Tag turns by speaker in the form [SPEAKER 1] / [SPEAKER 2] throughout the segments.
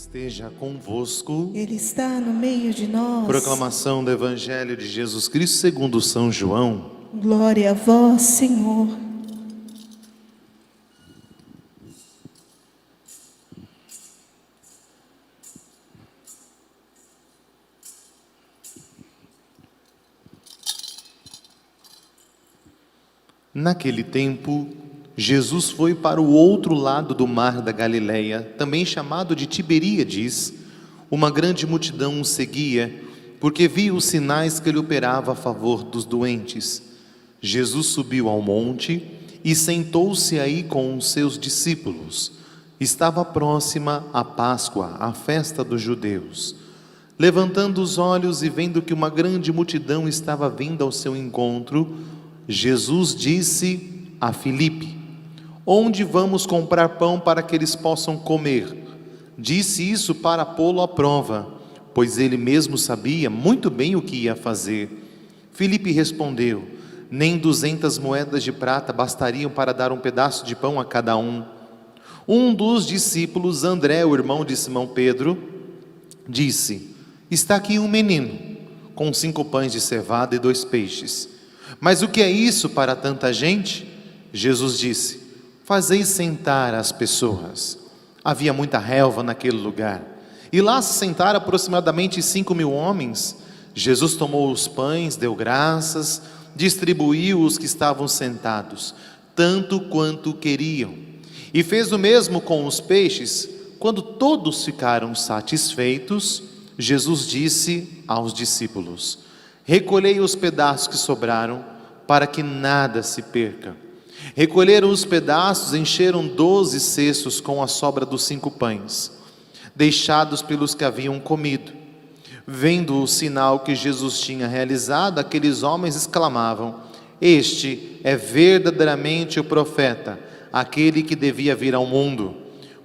[SPEAKER 1] esteja convosco.
[SPEAKER 2] Ele está no meio de nós.
[SPEAKER 1] Proclamação do Evangelho de Jesus Cristo segundo São João.
[SPEAKER 2] Glória a vós, Senhor.
[SPEAKER 1] Naquele tempo, Jesus foi para o outro lado do mar da Galileia, também chamado de Tiberíades. Uma grande multidão o seguia, porque via os sinais que ele operava a favor dos doentes. Jesus subiu ao monte e sentou-se aí com os seus discípulos. Estava próxima a Páscoa, a festa dos judeus. Levantando os olhos e vendo que uma grande multidão estava vindo ao seu encontro, Jesus disse a Filipe: onde vamos comprar pão para que eles possam comer? Disse isso para pô-lo à prova, pois ele mesmo sabia muito bem o que ia fazer. Filipe respondeu: nem 200 moedas de prata bastariam para dar um pedaço de pão a cada um. Um dos discípulos, André, o irmão de Simão Pedro, disse: está aqui um menino, com 5 pães de cevada e 2 peixes. Mas o que é isso para tanta gente? Jesus disse: fazei sentar as pessoas. Havia muita relva naquele lugar, e lá se sentaram aproximadamente 5.000 homens. Jesus tomou os pães, deu graças, distribuiu os que estavam sentados, tanto quanto queriam, e fez o mesmo com os peixes. Quando todos ficaram satisfeitos, Jesus disse aos discípulos: recolhei os pedaços que sobraram, para que nada se perca. Recolheram os pedaços, encheram 12 cestos com a sobra dos 5 pães, deixados pelos que haviam comido. Vendo o sinal que Jesus tinha realizado, aqueles homens exclamavam: este é verdadeiramente o profeta, aquele que devia vir ao mundo.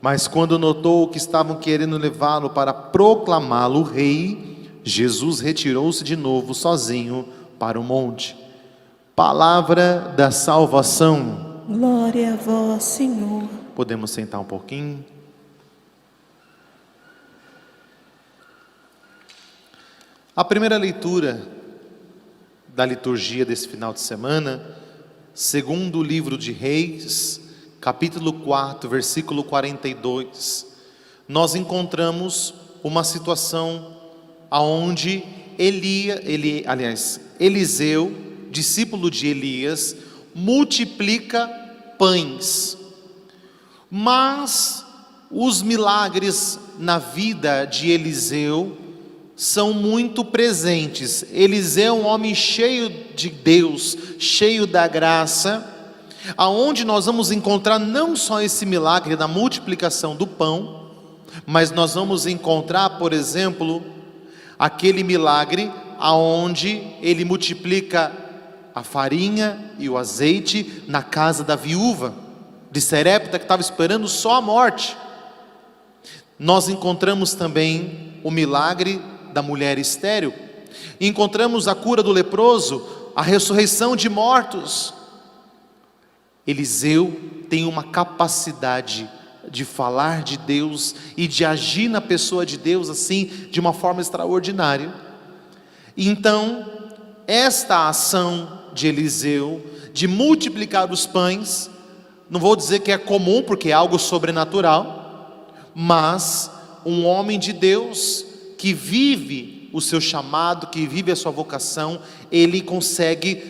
[SPEAKER 1] Mas quando notou que estavam querendo levá-lo para proclamá-lo rei, Jesus retirou-se de novo sozinho para o monte. Palavra da salvação.
[SPEAKER 2] Glória a vós, Senhor.
[SPEAKER 1] Podemos sentar um pouquinho. A primeira leitura da liturgia desse final de semana, segundo o livro de Reis, capítulo 4, versículo 42, nós encontramos uma situação aonde Eliseu, discípulo de Elias, multiplica pães. Mas os milagres na vida de Eliseu são muito presentes. Eliseu é um homem cheio de Deus, cheio da graça, aonde nós vamos encontrar não só esse milagre da multiplicação do pão, mas nós vamos encontrar, por exemplo, aquele milagre aonde ele multiplica a farinha e o azeite na casa da viúva de Serepta, que estava esperando só a morte. Nós encontramos também o milagre da mulher estéril, encontramos a cura do leproso, a ressurreição de mortos. Eliseu tem uma capacidade de falar de Deus e de agir na pessoa de Deus assim, de uma forma extraordinária. Então, esta ação de Eliseu, de multiplicar os pães, não vou dizer que é comum, porque é algo sobrenatural, mas um homem de Deus, que vive o seu chamado, que vive a sua vocação, ele consegue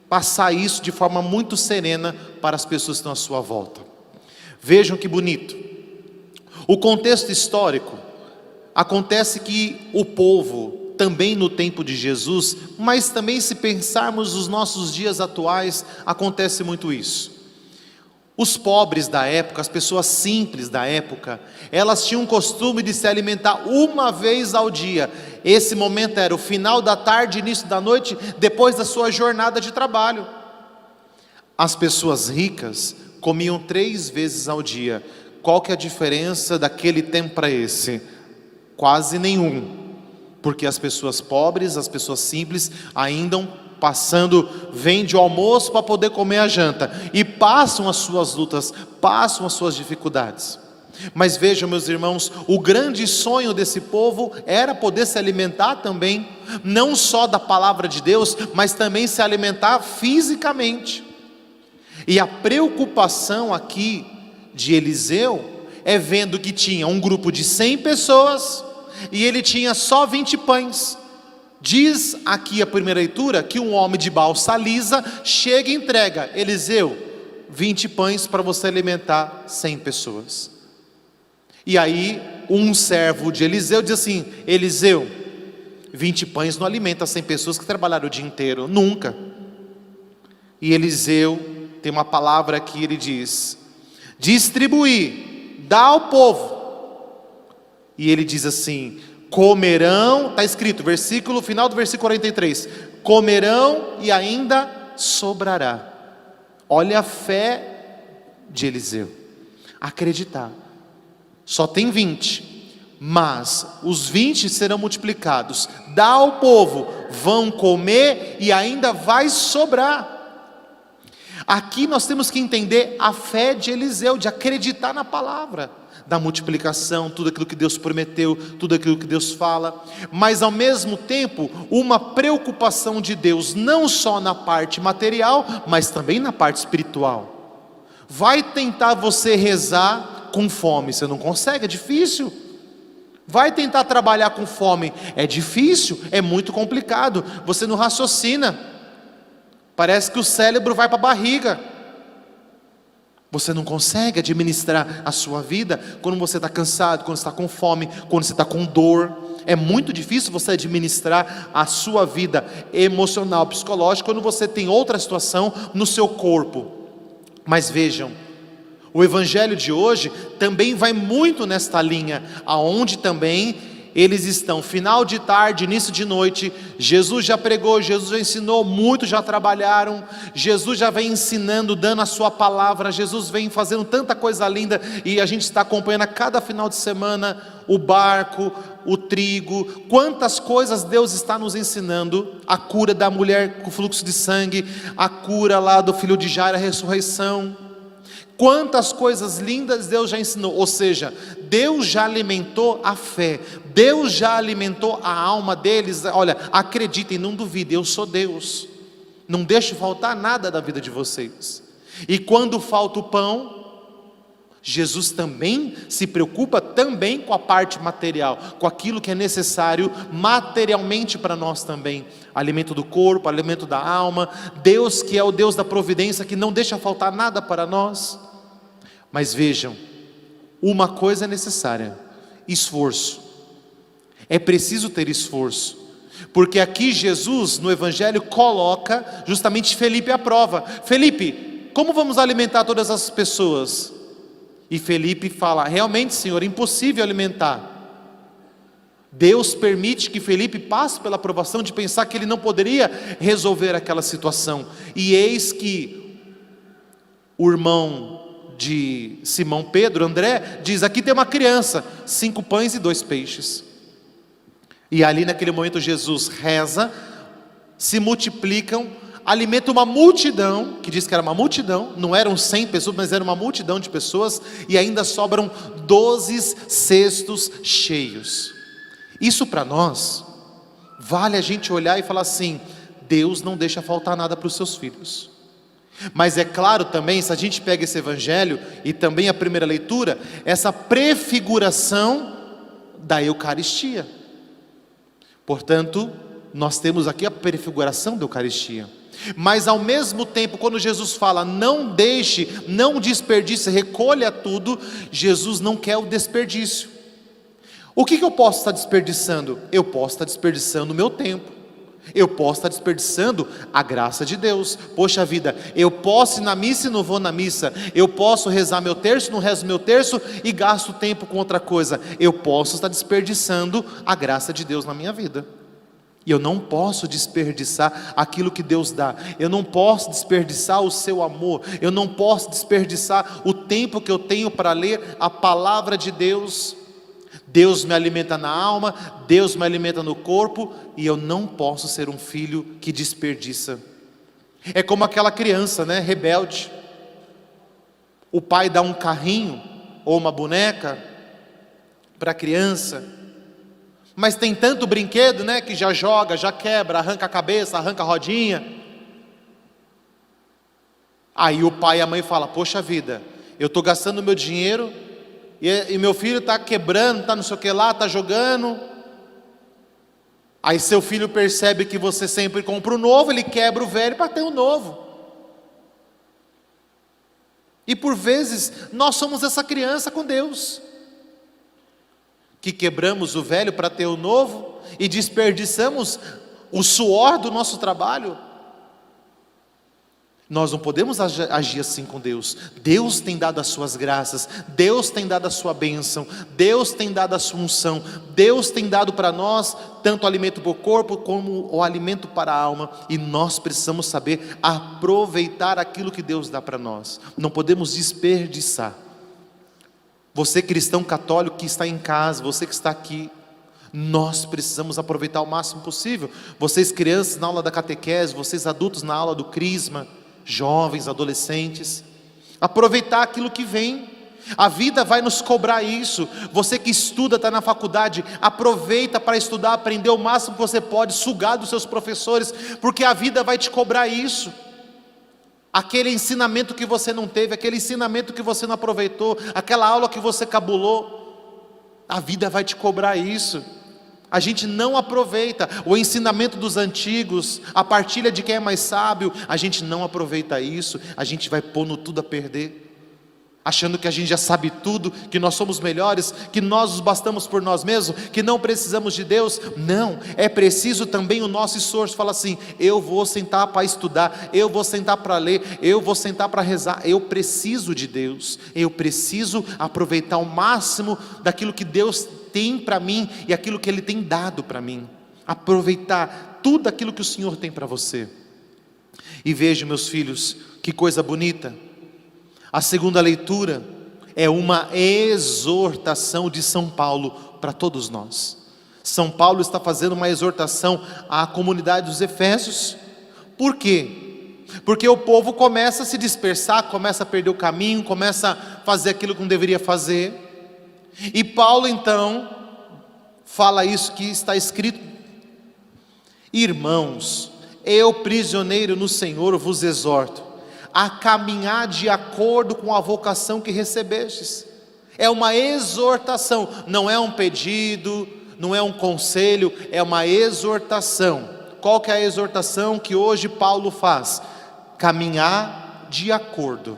[SPEAKER 1] passar isso de forma muito serena para as pessoas que estão à sua volta. Vejam que bonito. O contexto histórico, acontece que o povo, também no tempo de Jesus, mas também se pensarmos nos nossos dias atuais, acontece muito isso. Os pobres da época, as pessoas simples da época, elas tinham o costume de se alimentar uma vez ao dia. Esse momento era o final da tarde, início da noite, depois da sua jornada de trabalho. As pessoas ricas comiam 3 vezes ao dia. Qual que é a diferença daquele tempo para esse? Quase nenhum. Porque as pessoas pobres, as pessoas simples, ainda vêm de almoço para poder comer a janta, e passam as suas lutas, passam as suas dificuldades. Mas vejam, meus irmãos, o grande sonho desse povo era poder se alimentar também, não só da palavra de Deus, mas também se alimentar fisicamente. E a preocupação aqui de Eliseu é vendo que tinha um grupo de 100 pessoas e ele tinha só 20 pães. Diz aqui a primeira leitura que um homem de Baal Salisa chega e entrega: Eliseu, 20 pães para você alimentar 100 pessoas. E aí um servo de Eliseu diz assim: Eliseu, 20 pães não alimenta 100 pessoas que trabalharam o dia inteiro, nunca. E Eliseu tem uma palavra aqui, ele diz: distribuir, dá ao povo. E ele diz assim: comerão, está escrito, final do versículo 43, comerão e ainda sobrará. Olha a fé de Eliseu, acreditar. Só tem 20, mas os 20 serão multiplicados, dá ao povo, vão comer e ainda vai sobrar. Aqui nós temos que entender a fé de Eliseu, de acreditar na palavra, da multiplicação, tudo aquilo que Deus prometeu, tudo aquilo que Deus fala, mas ao mesmo tempo, uma preocupação de Deus, não só na parte material, mas também na parte espiritual. Vai tentar você rezar com fome, você não consegue, é difícil. Vai tentar trabalhar com fome, é difícil, é muito complicado, você não raciocina, parece que o cérebro vai para a barriga. Você não consegue administrar a sua vida quando você está cansado, quando você está com fome, quando você está com dor. É muito difícil você administrar a sua vida emocional, psicológica, quando você tem outra situação no seu corpo. Mas vejam, o evangelho de hoje também vai muito nesta linha, aonde também eles estão, final de tarde, início de noite, Jesus já pregou, Jesus já ensinou, muitos já trabalharam, Jesus já vem ensinando, dando a sua palavra, Jesus vem fazendo tanta coisa linda, e a gente está acompanhando a cada final de semana, o barco, o trigo, quantas coisas Deus está nos ensinando, a cura da mulher com fluxo de sangue, a cura lá do filho de Jairo, a ressurreição, quantas coisas lindas Deus já ensinou, ou seja, Deus já alimentou a fé, Deus já alimentou a alma deles. Olha, acreditem, não duvidem, eu sou Deus, não deixo faltar nada da vida de vocês. E quando falta o pão, Jesus também se preocupa também com a parte material, com aquilo que é necessário materialmente para nós também, alimento do corpo, alimento da alma. Deus que é o Deus da providência, que não deixa faltar nada para nós. Mas vejam, uma coisa é necessária: esforço. É preciso ter esforço, porque aqui Jesus no Evangelho coloca justamente Felipe à prova. Felipe, como vamos alimentar todas as pessoas? E Felipe fala: realmente, Senhor, é impossível alimentar. Deus permite que Felipe passe pela provação de pensar que ele não poderia resolver aquela situação. E eis que o irmão de Simão Pedro, André, diz: aqui tem uma criança, 5 pães e 2 peixes. E ali naquele momento Jesus reza, se multiplicam, alimenta uma multidão, que diz que era uma multidão, não eram 100 pessoas, mas era uma multidão de pessoas, e ainda sobram 12 cestos cheios. Isso para nós, vale a gente olhar e falar assim: Deus não deixa faltar nada para os seus filhos. Mas é claro também, se a gente pega esse evangelho, e também a primeira leitura, essa prefiguração da Eucaristia. Portanto, nós temos aqui a prefiguração da Eucaristia. Mas ao mesmo tempo, quando Jesus fala: não deixe, não desperdice, recolha tudo, Jesus não quer o desperdício. O que eu posso estar desperdiçando? Eu posso estar desperdiçando o meu tempo, eu posso estar desperdiçando a graça de Deus. Poxa vida, eu posso ir na missa e não vou na missa, eu posso rezar meu terço, não rezo meu terço e gasto tempo com outra coisa. Eu posso estar desperdiçando a graça de Deus na minha vida. E eu não posso desperdiçar aquilo que Deus dá, eu não posso desperdiçar o seu amor, eu não posso desperdiçar o tempo que eu tenho para ler a palavra de Deus. Deus me alimenta na alma, Deus me alimenta no corpo, e eu não posso ser um filho que desperdiça. É como aquela criança, rebelde. O pai dá um carrinho ou uma boneca para a criança, mas tem tanto brinquedo, né, que já joga, já quebra, arranca a cabeça, arranca a rodinha. Aí o pai e a mãe falam: poxa vida, eu estou gastando meu dinheiro e meu filho está quebrando, está não sei o que lá, está jogando. Aí seu filho percebe que você sempre compra o novo, ele quebra o velho para ter o novo. E por vezes nós somos essa criança com Deus, que quebramos o velho para ter o novo e desperdiçamos o suor do nosso trabalho. Nós não podemos agir assim com Deus. Deus tem dado as suas graças, Deus tem dado a sua bênção, Deus tem dado a sua unção, Deus tem dado para nós tanto o alimento para o corpo como o alimento para a alma, e nós precisamos saber aproveitar aquilo que Deus dá para nós. Não podemos desperdiçar. Você cristão católico que está em casa, você que está aqui, nós precisamos aproveitar o máximo possível. Vocês crianças na aula da catequese, vocês adultos na aula do crisma, jovens, adolescentes, aproveitar aquilo que vem. A vida vai nos cobrar isso. Você que estuda, está na faculdade, aproveita para estudar, aprender o máximo que você pode, sugar dos seus professores, porque a vida vai te cobrar isso. Aquele ensinamento que você não teve, aquele ensinamento que você não aproveitou, aquela aula que você cabulou, a vida vai te cobrar isso. A gente não aproveita o ensinamento dos antigos, a partilha de quem é mais sábio, a gente não aproveita isso, a gente vai pondo tudo a perder, achando que a gente já sabe tudo, que nós somos melhores, que nós nos bastamos por nós mesmos, que não precisamos de Deus. Não, é preciso também o nosso esforço. Fala assim: eu vou sentar para estudar, eu vou sentar para ler, eu vou sentar para rezar. Eu preciso de Deus, eu preciso aproveitar o máximo daquilo que Deus tem para mim e aquilo que Ele tem dado para mim. Aproveitar tudo aquilo que o Senhor tem para você. E veja, meus filhos, que coisa bonita. A segunda leitura é uma exortação de São Paulo para todos nós. São Paulo está fazendo uma exortação à comunidade dos Efésios. Por quê? Porque o povo começa a se dispersar, começa a perder o caminho, começa a fazer aquilo que não deveria fazer. E Paulo então fala isso que está escrito: irmãos, eu prisioneiro no Senhor vos exorto a caminhar de acordo com a vocação que recebestes. É uma exortação, não é um pedido, não é um conselho, é uma exortação. Qual que é a exortação que hoje Paulo faz? Caminhar de acordo.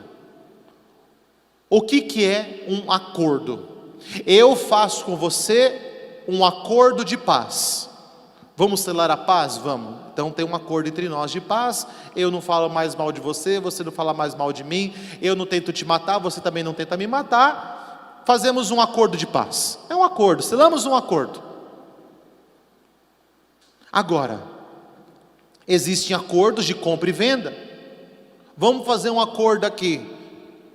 [SPEAKER 1] O que é um acordo? Eu faço com você um acordo de paz. Vamos selar a paz? Vamos. Então tem um acordo entre nós de paz. Eu não falo mais mal de você, você não fala mais mal de mim. Eu não tento te matar, você também não tenta me matar. Fazemos um acordo de paz. É um acordo, selamos um acordo. Agora, existem acordos de compra e venda. Vamos fazer um acordo aqui.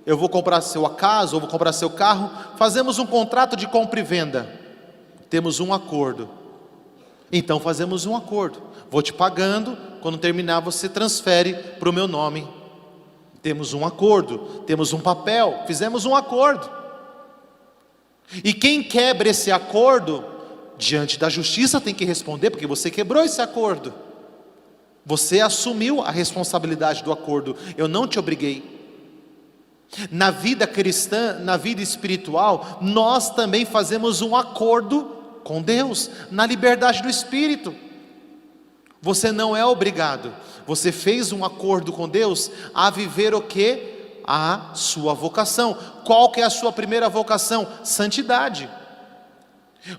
[SPEAKER 1] Eu vou comprar sua casa, ou vou comprar seu carro. Fazemos um contrato de compra e venda. Temos um acordo. Então fazemos um acordo. Vou te pagando, quando terminar você transfere para o meu nome. Temos um acordo, temos um papel, fizemos um acordo. E quem quebra esse acordo, diante da justiça tem que responder, porque você quebrou esse acordo. Você assumiu a responsabilidade do acordo, eu não te obriguei. Na vida cristã, na vida espiritual, nós também fazemos um acordo com Deus, na liberdade do Espírito. Você não é obrigado, você fez um acordo com Deus a viver o que? A sua vocação. Qual que é a sua primeira vocação? Santidade.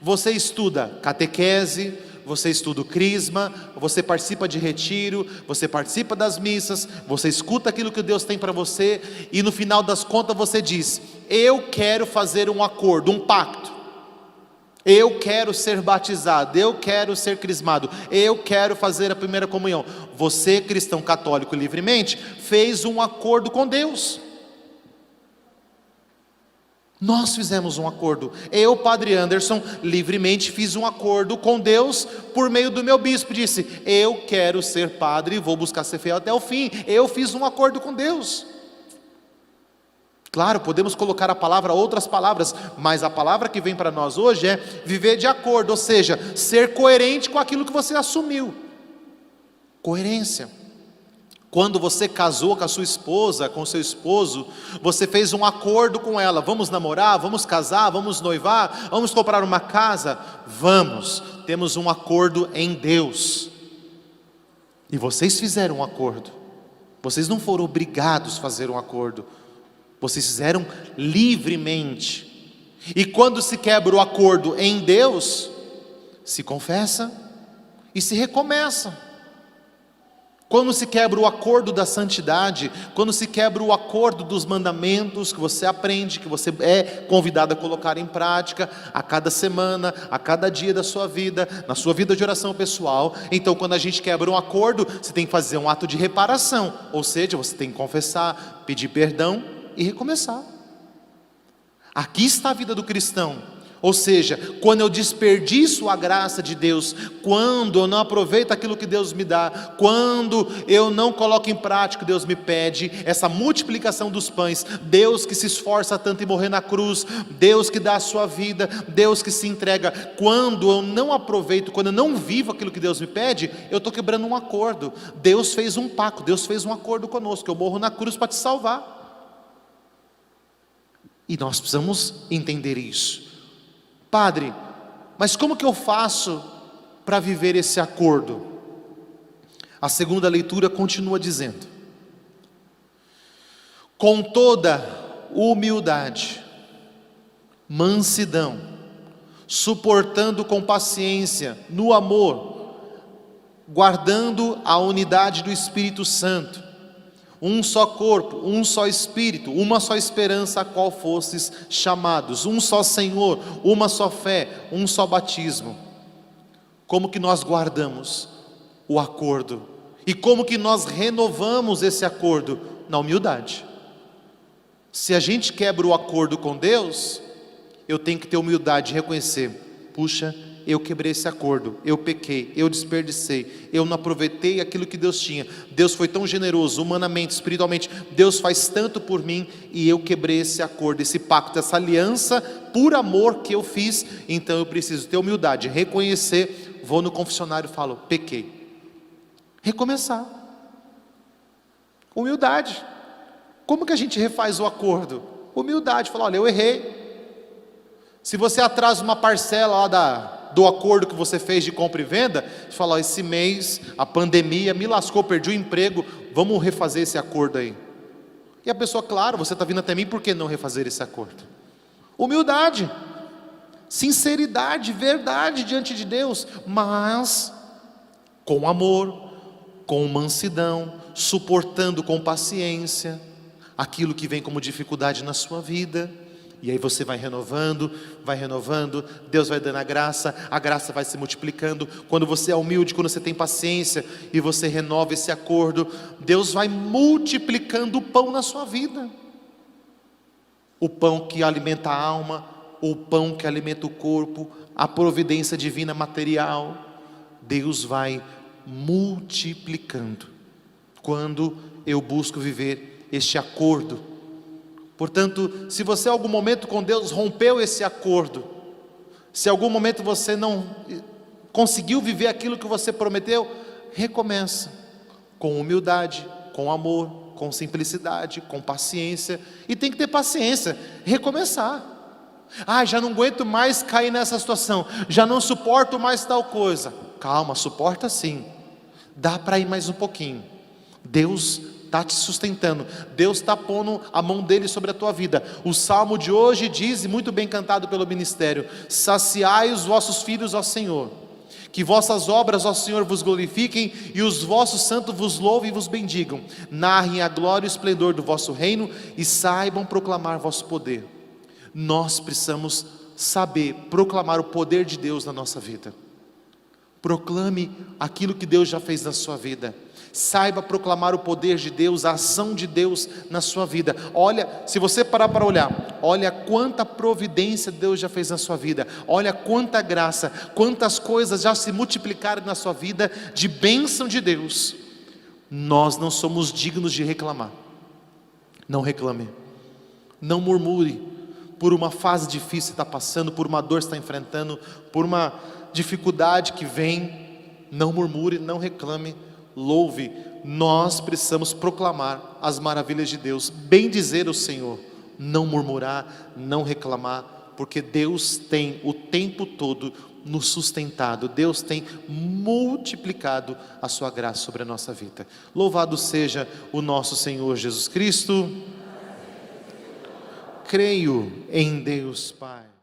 [SPEAKER 1] Você estuda catequese, você estuda o crisma, você participa de retiro, você participa das missas, você escuta aquilo que Deus tem para você, e no final das contas você diz: eu quero fazer um acordo, um pacto. Eu quero ser batizado, eu quero ser crismado, eu quero fazer a primeira comunhão. Você, cristão católico livremente, fez um acordo com Deus. Nós fizemos um acordo. Eu, Padre Anderson, livremente fiz um acordo com Deus por meio do meu bispo. Disse: eu quero ser padre e vou buscar ser fiel até o fim. Eu fiz um acordo com Deus. Claro, podemos colocar a palavra, outras palavras, mas a palavra que vem para nós hoje é viver de acordo, ou seja, ser coerente com aquilo que você assumiu. Coerência. Quando você casou com a sua esposa, com o seu esposo, você fez um acordo com ela: vamos namorar, vamos casar, vamos noivar, vamos comprar uma casa? Vamos, temos um acordo em Deus. E vocês fizeram um acordo, vocês não foram obrigados a fazer um acordo, vocês fizeram livremente. E quando se quebra o acordo em Deus, se confessa e se recomeça. Quando se quebra o acordo da santidade, quando se quebra o acordo dos mandamentos que você aprende, que você é convidado a colocar em prática a cada semana, a cada dia da sua vida, na sua vida de oração pessoal. Então, quando a gente quebra um acordo, você tem que fazer um ato de reparação, ou seja, você tem que confessar, pedir perdão e recomeçar. Aqui está a vida do cristão. Ou seja, quando eu desperdiço a graça de Deus, quando eu não aproveito aquilo que Deus me dá, quando eu não coloco em prática o que Deus me pede, essa multiplicação dos pães, Deus que se esforça tanto em morrer na cruz, Deus que dá a sua vida, Deus que se entrega, quando eu não aproveito, quando eu não vivo aquilo que Deus me pede, eu estou quebrando um acordo. Deus fez um pacto, Deus fez um acordo conosco: eu morro na cruz para te salvar. E nós precisamos entender isso. Padre, mas como que eu faço para viver esse acordo? A segunda leitura continua dizendo: com toda humildade, mansidão, suportando com paciência, no amor, guardando a unidade do Espírito Santo, um só corpo, um só Espírito, uma só esperança a qual fostes chamados, um só Senhor, uma só fé, um só batismo. Como que nós guardamos o acordo? E como que nós renovamos esse acordo? Na humildade. Se a gente quebra o acordo com Deus, eu tenho que ter humildade de reconhecer: puxa, eu quebrei esse acordo, eu pequei, eu desperdicei, eu não aproveitei aquilo que Deus tinha. Deus foi tão generoso, humanamente, espiritualmente, Deus faz tanto por mim, e eu quebrei esse acordo, esse pacto, essa aliança, por amor que eu fiz. Então eu preciso ter humildade, reconhecer, vou no confessionário e falo: pequei. Recomeçar. Humildade. Como que a gente refaz o acordo? Humildade, falar: olha, eu errei. Se você atrasa uma parcela lá do acordo que você fez de compra e venda, você fala: ó, esse mês a pandemia me lascou, perdi o emprego, vamos refazer esse acordo aí. E a pessoa: claro, você está vindo até mim, por que não refazer esse acordo? Humildade, sinceridade, verdade diante de Deus, mas com amor, com mansidão, suportando com paciência aquilo que vem como dificuldade na sua vida. E aí você vai renovando, Deus vai dando a graça vai se multiplicando. Quando você é humilde, quando você tem paciência e você renova esse acordo, Deus vai multiplicando o pão na sua vida. O pão que alimenta a alma, o pão que alimenta o corpo, a providência divina material. Deus vai multiplicando quando eu busco viver este acordo. Portanto, se você em algum momento com Deus rompeu esse acordo, se em algum momento você não conseguiu viver aquilo que você prometeu, recomeça com humildade, com amor, com simplicidade, com paciência. E tem que ter paciência, recomeçar. Já não aguento mais cair nessa situação, já não suporto mais tal coisa. Calma, suporta sim, dá para ir mais um pouquinho. Deus está te sustentando, Deus está pondo a mão dele sobre a tua vida. O salmo de hoje diz, e muito bem cantado pelo ministério: saciai os vossos filhos, ó Senhor, que vossas obras, ó Senhor, vos glorifiquem, e os vossos santos vos louvem e vos bendigam. Narrem a glória e o esplendor do vosso reino, e saibam proclamar vosso poder. Nós precisamos saber proclamar o poder de Deus na nossa vida. Proclame aquilo que Deus já fez na sua vida. Saiba proclamar o poder de Deus, a ação de Deus na sua vida. Olha, se você parar para olhar, olha quanta providência Deus já fez na sua vida. Olha quanta graça, quantas coisas já se multiplicaram na sua vida de bênção de Deus. Nós não somos dignos de reclamar. Não reclame. Não murmure por uma fase difícil que está passando, por uma dor que está enfrentando, por uma dificuldade que vem. Não murmure, não reclame, louve. Nós precisamos proclamar as maravilhas de Deus, bendizer o Senhor, não murmurar, não reclamar, porque Deus tem o tempo todo nos sustentado, Deus tem multiplicado a sua graça sobre a nossa vida. Louvado seja o nosso Senhor Jesus Cristo. Creio em Deus Pai.